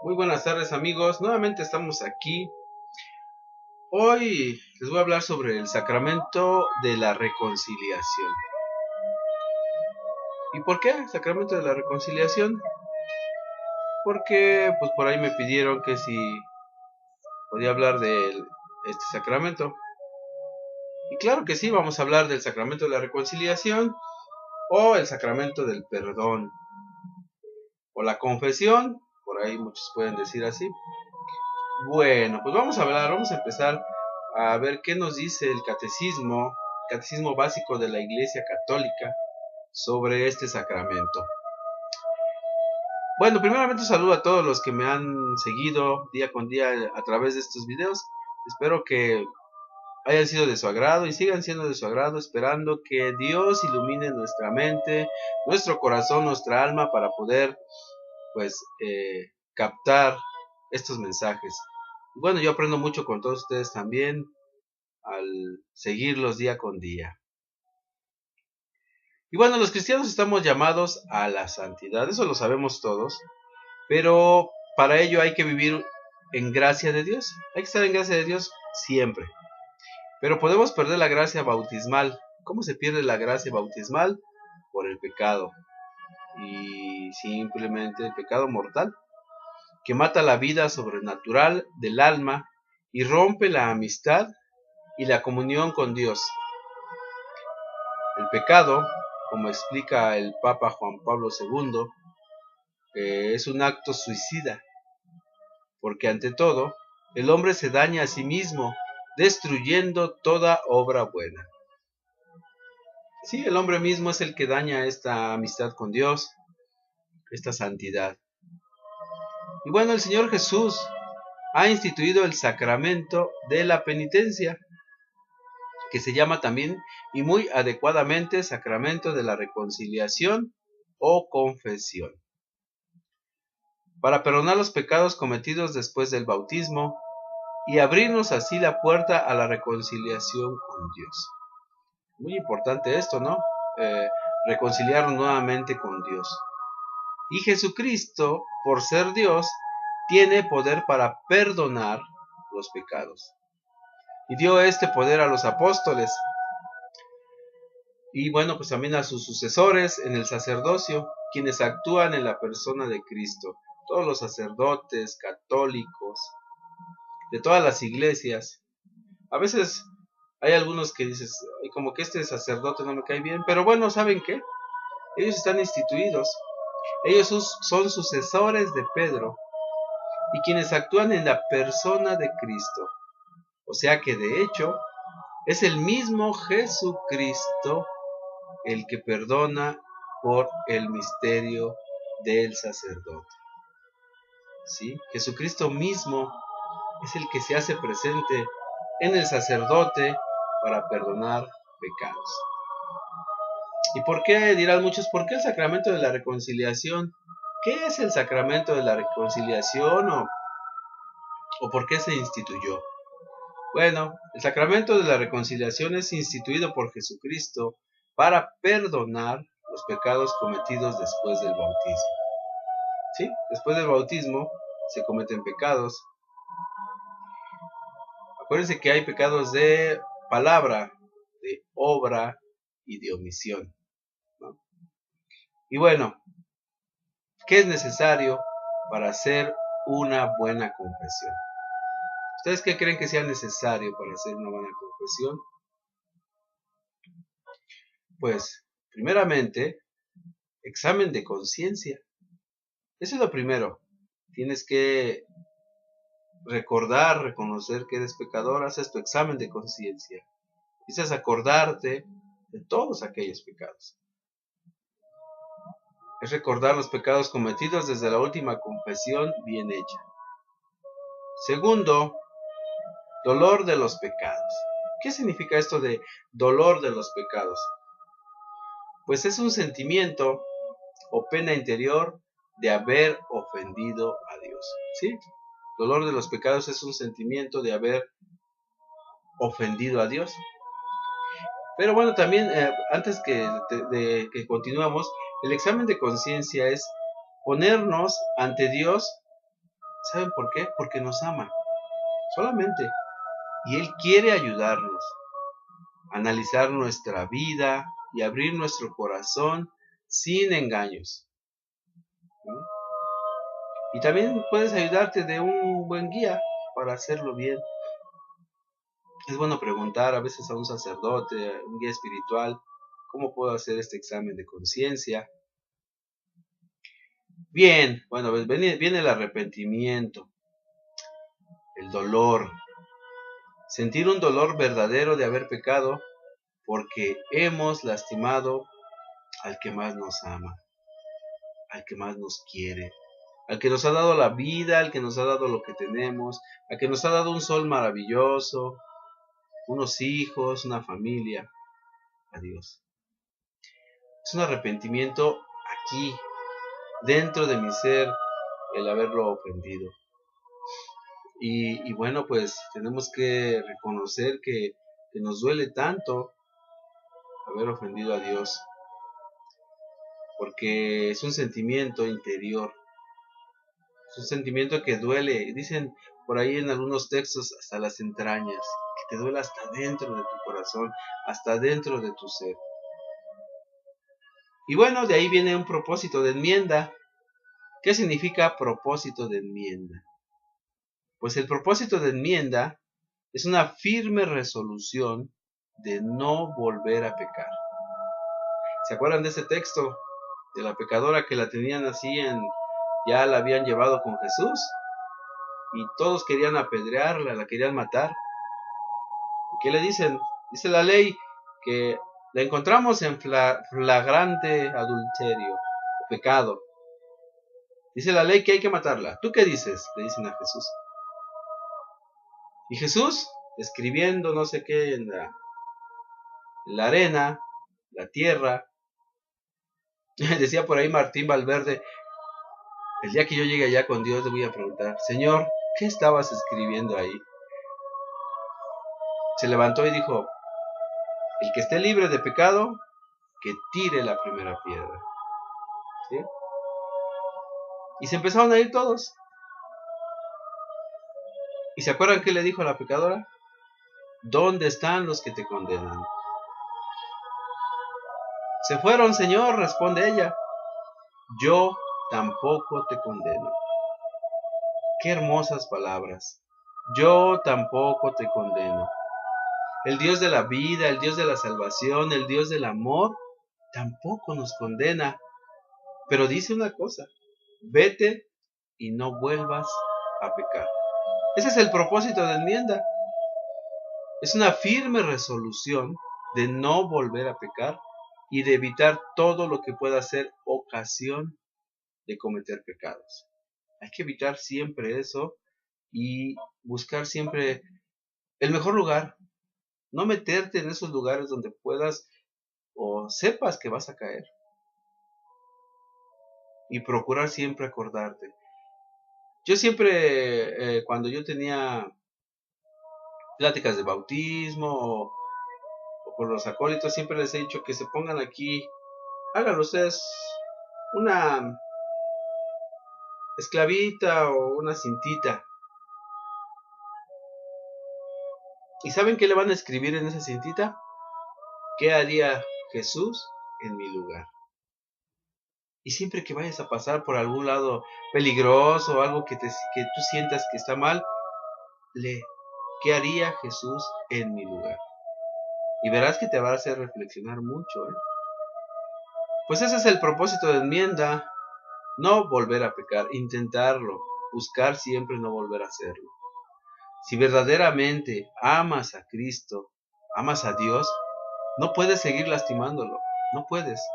Muy buenas tardes amigos, nuevamente estamos aquí. Hoy les voy a hablar sobre el sacramento de la reconciliación. ¿Y por qué el sacramento de la reconciliación? Porque pues por ahí me pidieron que si podía hablar de este sacramento. Y claro que sí, vamos a hablar del sacramento de la reconciliación o el sacramento del perdón o la confesión, por ahí muchos pueden decir así. Bueno, pues vamos a empezar a ver qué nos dice el catecismo básico de la Iglesia Católica sobre este sacramento. Bueno, primeramente saludo a todos los que me han seguido día con día a través de estos videos. Espero que hayan sido de su agrado y sigan siendo de su agrado, esperando que Dios ilumine nuestra mente, nuestro corazón, nuestra alma para poder pues captar estos mensajes. Bueno, yo aprendo mucho con todos ustedes también al seguirlos día con día. Y bueno, los cristianos estamos llamados a la santidad, eso lo sabemos todos, pero para ello hay que vivir en gracia de Dios, hay que estar en gracia de Dios siempre. Pero podemos perder la gracia bautismal. ¿Cómo se pierde la gracia bautismal? Por el pecado. Y simplemente el pecado mortal, que mata la vida sobrenatural del alma y rompe la amistad y la comunión con Dios. El pecado, como explica el Papa Juan Pablo II, es un acto suicida, porque ante todo, el hombre se daña a sí mismo, destruyendo toda obra buena. Sí, el hombre mismo es el que daña esta amistad con Dios, esta santidad. Y bueno, el Señor Jesús ha instituido el sacramento de la penitencia, que se llama también y muy adecuadamente sacramento de la reconciliación o confesión, para perdonar los pecados cometidos después del bautismo y abrirnos así la puerta a la reconciliación con Dios. Muy importante esto, ¿no? Reconciliarnos nuevamente con Dios. Y Jesucristo, por ser Dios, tiene poder para perdonar los pecados. Y dio este poder a los apóstoles. Y bueno, pues también a sus sucesores en el sacerdocio, quienes actúan en la persona de Cristo. Todos los sacerdotes católicos, de todas las iglesias. A veces hay algunos que dices, como que este sacerdote no me cae bien, pero bueno, ¿saben qué? Ellos están instituidos. Ellos son sucesores de Pedro y quienes actúan en la persona de Cristo. O sea que de hecho es el mismo Jesucristo el que perdona por el misterio del sacerdote. ¿Sí? Jesucristo mismo es el que se hace presente en el sacerdote para perdonar pecados. ¿Y por qué? Dirán muchos, ¿por qué el sacramento de la reconciliación? ¿Qué es el sacramento de la reconciliación o por qué se instituyó? Bueno, el sacramento de la reconciliación es instituido por Jesucristo para perdonar los pecados cometidos después del bautismo. ¿Sí? Después del bautismo se cometen pecados. Acuérdense que hay pecados de palabra, de obra y de omisión, ¿no? Y bueno, ¿qué es necesario para hacer una buena confesión? ¿Ustedes qué creen que sea necesario para hacer una buena confesión? Pues, primeramente, examen de conciencia. Eso es lo primero. Tienes que recordar, reconocer que eres pecador, haces tu examen de conciencia. Empiezas a acordarte de todos aquellos pecados. Es recordar los pecados cometidos desde la última confesión bien hecha. Segundo, dolor de los pecados. ¿Qué significa esto de dolor de los pecados? Pues es un sentimiento o pena interior de haber ofendido a Dios. ¿Sí? Dolor de los pecados es un sentimiento de haber ofendido a Dios. Pero bueno, también antes de que continuamos, el examen de conciencia es ponernos ante Dios. ¿Saben por qué? Porque nos ama, solamente. Y Él quiere ayudarnos a analizar nuestra vida y abrir nuestro corazón sin engaños. ¿Sí? Y también puedes ayudarte de un buen guía para hacerlo bien. Es bueno preguntar a veces a un sacerdote, un guía espiritual, ¿cómo puedo hacer este examen de conciencia? Bien, bueno, pues viene el arrepentimiento, el dolor, sentir un dolor verdadero de haber pecado porque hemos lastimado al que más nos ama, al que más nos quiere, al que nos ha dado la vida, al que nos ha dado lo que tenemos, al que nos ha dado un sol maravilloso, unos hijos, una familia. A Dios. Es un arrepentimiento aquí, dentro de mi ser, el haberlo ofendido. Y bueno, pues tenemos que reconocer que nos duele tanto haber ofendido a Dios, porque es un sentimiento interior, es un sentimiento que duele. Dicen por ahí en algunos textos hasta las entrañas, que te duele hasta dentro de tu corazón, hasta dentro de tu ser. Y bueno, de ahí viene un propósito de enmienda. ¿Qué significa propósito de enmienda? Pues el propósito de enmienda es una firme resolución de no volver a pecar. ¿Se acuerdan de ese texto de la pecadora que la tenían así ya la habían llevado con Jesús y todos querían apedrearla, la querían matar? ¿Y qué le dicen? Dice la ley que la encontramos en flagrante adulterio o pecado. Dice la ley que hay que matarla. ¿Tú qué dices? Le dicen a Jesús. Y Jesús, escribiendo no sé qué en la arena, la tierra, decía por ahí Martín Valverde, el día que yo llegue allá con Dios le voy a preguntar, Señor, ¿qué estabas escribiendo ahí? Se levantó y dijo, el que esté libre de pecado, que tire la primera piedra. ¿Sí? Y se empezaron a ir todos. ¿Y se acuerdan qué le dijo a la pecadora? ¿Dónde están los que te condenan? Se fueron, Señor, responde ella. Yo tampoco te condeno. Qué hermosas palabras. Yo tampoco te condeno. El Dios de la vida, el Dios de la salvación, el Dios del amor, tampoco nos condena. Pero dice una cosa, vete y no vuelvas a pecar. Ese es el propósito de enmienda. Es una firme resolución de no volver a pecar y de evitar todo lo que pueda ser ocasión de cometer pecados. Hay que evitar siempre eso y buscar siempre el mejor lugar. No meterte en esos lugares donde puedas o sepas que vas a caer. Y procurar siempre acordarte. Yo siempre, cuando yo tenía pláticas de bautismo o por los acólitos, siempre les he dicho que se pongan aquí, háganlo ustedes, una esclavita o una cintita. ¿Y saben qué le van a escribir en esa cintita? ¿Qué haría Jesús en mi lugar? Y siempre que vayas a pasar por algún lado peligroso o algo que tú sientas que está mal, lee, ¿qué haría Jesús en mi lugar? Y verás que te va a hacer reflexionar mucho. Pues ese es el propósito de enmienda. No volver a pecar, intentarlo, buscar siempre no volver a hacerlo. Si verdaderamente amas a Cristo, amas a Dios, no puedes seguir lastimándolo. No puedes.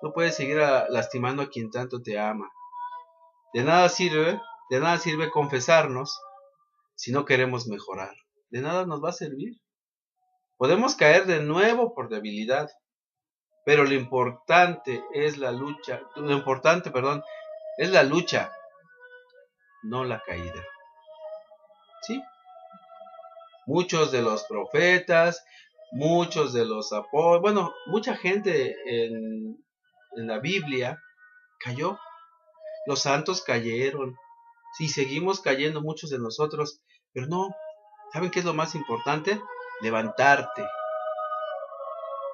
No puedes seguir lastimando a quien tanto te ama. De nada sirve confesarnos si no queremos mejorar. De nada nos va a servir. Podemos caer de nuevo por debilidad, pero lo importante, es la lucha, no la caída. ¿Sí? Muchos de los profetas, muchos de los apóstoles, bueno, mucha gente en la Biblia cayó. Los santos cayeron. Sí, seguimos cayendo muchos de nosotros, pero no. ¿Saben qué es lo más importante? Levantarte.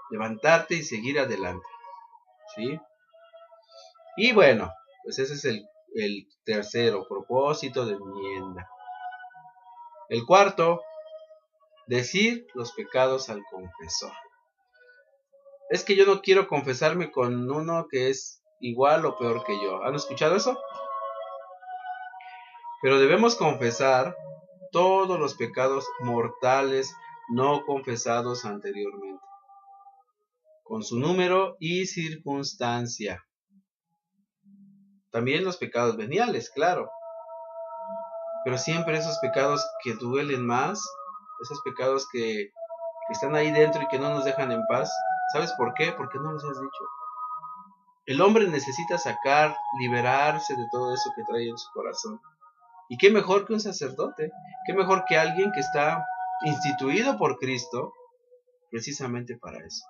Levantarte y seguir adelante. ¿Sí? Y bueno, pues ese es el tercero, propósito de enmienda. El cuarto, decir los pecados al confesor. Es que yo no quiero confesarme con uno que es igual o peor que yo. ¿Han escuchado eso? Pero debemos confesar todos los pecados mortales no confesados anteriormente, con su número y circunstancia. También los pecados veniales, claro. Pero siempre esos pecados que duelen más, esos pecados que están ahí dentro y que no nos dejan en paz. ¿Sabes por qué? Porque no los has dicho. El hombre necesita sacar, liberarse de todo eso que trae en su corazón. ¿Y qué mejor que un sacerdote? ¿Qué mejor que alguien que está instituido por Cristo precisamente para eso?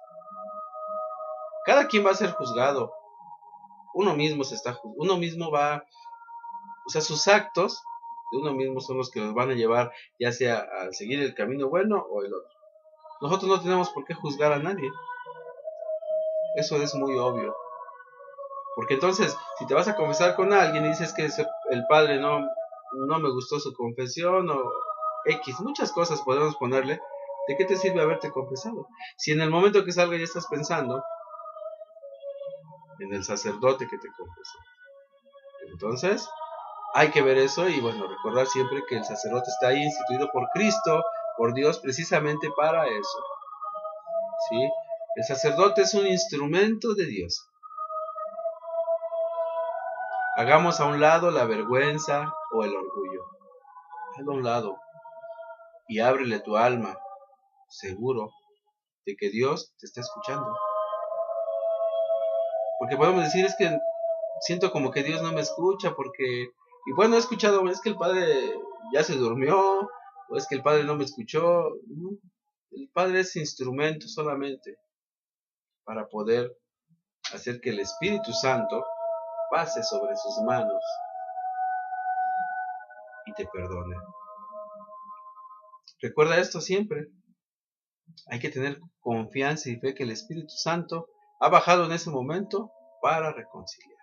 Cada quien va a ser juzgado. Uno mismo uno mismo va, o sea, sus actos de uno mismo son los que nos van a llevar ya sea a seguir el camino bueno o el otro. Nosotros no tenemos por qué juzgar a nadie. Eso es muy obvio. Porque entonces, si te vas a confesar con alguien y dices que el padre no me gustó su confesión o X, muchas cosas podemos ponerle, ¿de qué te sirve haberte confesado? Si en el momento que salga ya estás pensando en el sacerdote que te confesó. Entonces, hay que ver eso y bueno, recordar siempre que el sacerdote está ahí instituido por Cristo, por Dios, precisamente para eso. ¿Sí? El sacerdote es un instrumento de Dios. Hagamos a un lado la vergüenza o el orgullo. Hazlo a un lado y ábrele tu alma, seguro de que Dios te está escuchando. Porque podemos decir, es que siento como que Dios no me escucha, porque, y bueno, he escuchado, es que el Padre ya se durmió, o es que el Padre no me escuchó. No, el Padre es instrumento solamente para poder hacer que el Espíritu Santo pase sobre sus manos y te perdone. Recuerda esto siempre. Hay que tener confianza y fe que el Espíritu Santo ha bajado en ese momento para reconciliar.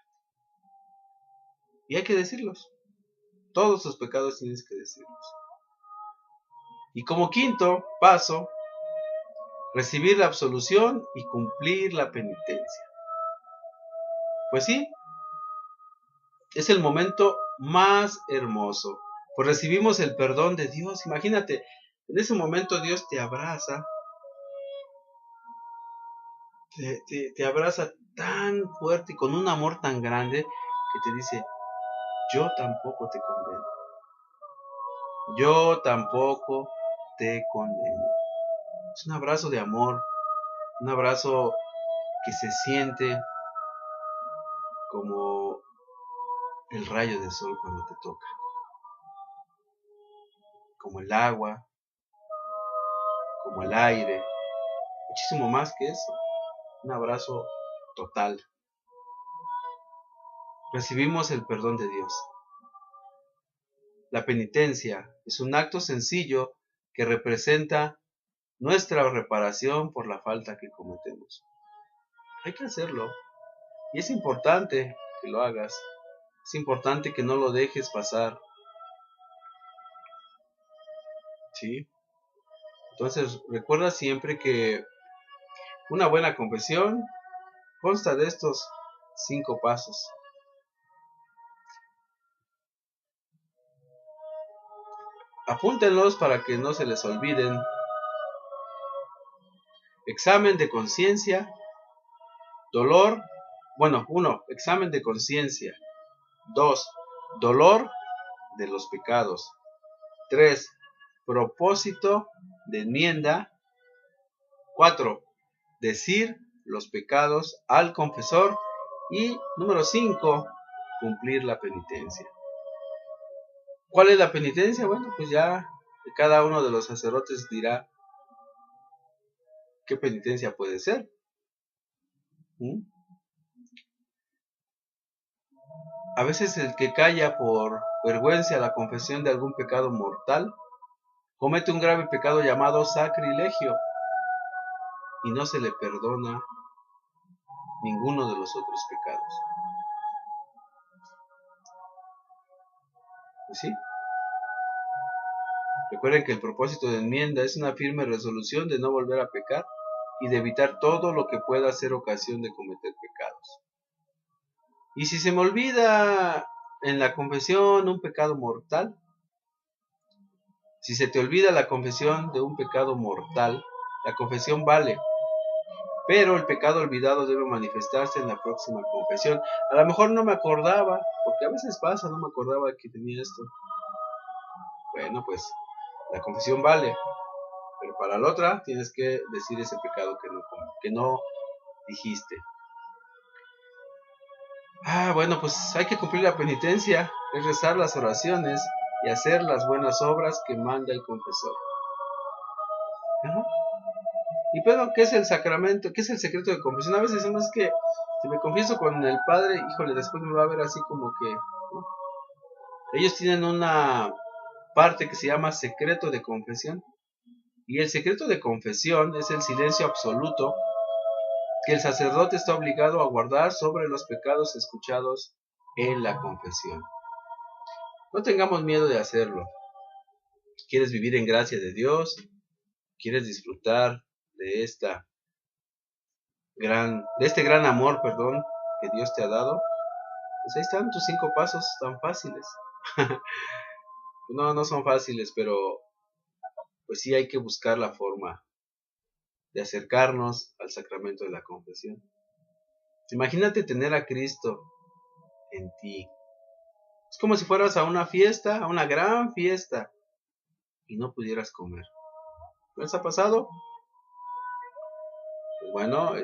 Y hay que decirlos. Todos tus pecados tienes que decirlos. Y como quinto paso, recibir la absolución y cumplir la penitencia. Pues sí, es el momento más hermoso, pues recibimos el perdón de Dios. Imagínate, en ese momento Dios te abraza, te abraza tan fuerte y con un amor tan grande que te dice, yo tampoco te condeno, yo tampoco te condeno. Es un abrazo de amor, un abrazo que se siente como el rayo de sol cuando te toca, como el agua, como el aire, muchísimo más que eso, un abrazo total. Recibimos el perdón de Dios. La penitencia es un acto sencillo que representa nuestra reparación por la falta que cometemos. Hay que hacerlo y es importante que lo hagas. Es importante que no lo dejes pasar. ¿Sí? Entonces, recuerda siempre que una buena confesión consta de estos 5 pasos. Apúntenlos para que no se les olviden. Examen de conciencia, dolor, bueno, 1, examen de conciencia. 2, dolor de los pecados. 3, propósito de enmienda. 4, decir los pecados al confesor. Y número 5, cumplir la penitencia. ¿Cuál es la penitencia? Bueno, pues ya cada uno de los sacerdotes dirá qué penitencia puede ser. ¿Mm? A veces el que calla por vergüenza la confesión de algún pecado mortal comete un grave pecado llamado sacrilegio y no se le perdona ninguno de los otros pecados. Pues sí. Recuerden que el propósito de enmienda es una firme resolución de no volver a pecar y de evitar todo lo que pueda ser ocasión de cometer pecados. Y si se me olvida en la confesión un pecado mortal, si se te olvida la confesión de un pecado mortal, la confesión vale, pero el pecado olvidado debe manifestarse en la próxima confesión. A lo mejor no me acordaba, porque a veces pasa, no me acordaba que tenía esto. Bueno, pues la confesión vale, pero para la otra tienes que decir ese pecado que no dijiste. Bueno, pues hay que cumplir la penitencia, es rezar las oraciones y hacer las buenas obras que manda el confesor. Ajá. Y bueno, ¿qué es el sacramento? ¿Qué es el secreto de confesión? A veces decimos que si me confieso con el Padre, híjole, después me va a ver así como que, ¿no? Ellos tienen una parte que se llama secreto de confesión. Y el secreto de confesión es el silencio absoluto que el sacerdote está obligado a guardar sobre los pecados escuchados en la confesión. No tengamos miedo de hacerlo. ¿Quieres vivir en gracia de Dios? ¿Quieres disfrutar de este gran amor, que Dios te ha dado? Pues ahí están tus 5 pasos tan fáciles. No son fáciles, pero pues sí hay que buscar la forma de acercarnos al sacramento de la confesión. Imagínate tener a Cristo en ti. Es como si fueras a una fiesta, a una gran fiesta, y no pudieras comer. ¿No les ha pasado? Pues bueno,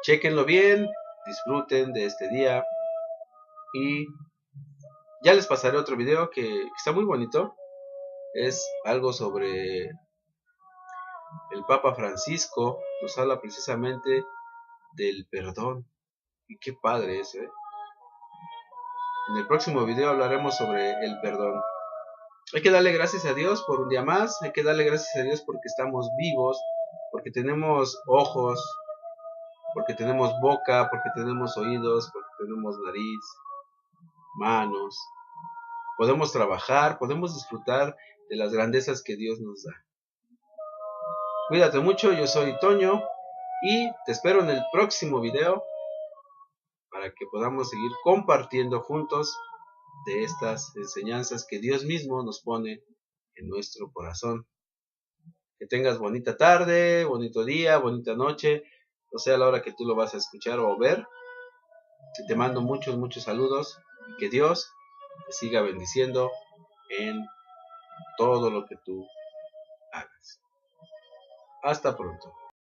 chéquenlo bien, disfruten de este día, y ya les pasaré otro video que está muy bonito. Es algo sobre el Papa Francisco, nos habla precisamente del perdón. Y qué padre es, ¿eh? En el próximo video hablaremos sobre el perdón. Hay que darle gracias a Dios por un día más, hay que darle gracias a Dios porque estamos vivos, porque tenemos ojos, porque tenemos boca, porque tenemos oídos, porque tenemos nariz, manos. Podemos trabajar, podemos disfrutar de las grandezas que Dios nos da. Cuídate mucho, yo soy Toño y te espero en el próximo video para que podamos seguir compartiendo juntos de estas enseñanzas que Dios mismo nos pone en nuestro corazón. Que tengas bonita tarde, bonito día, bonita noche, o sea, a la hora que tú lo vas a escuchar o ver. Te mando muchos saludos y que Dios te siga bendiciendo en todo lo que tú hagas. Hasta pronto.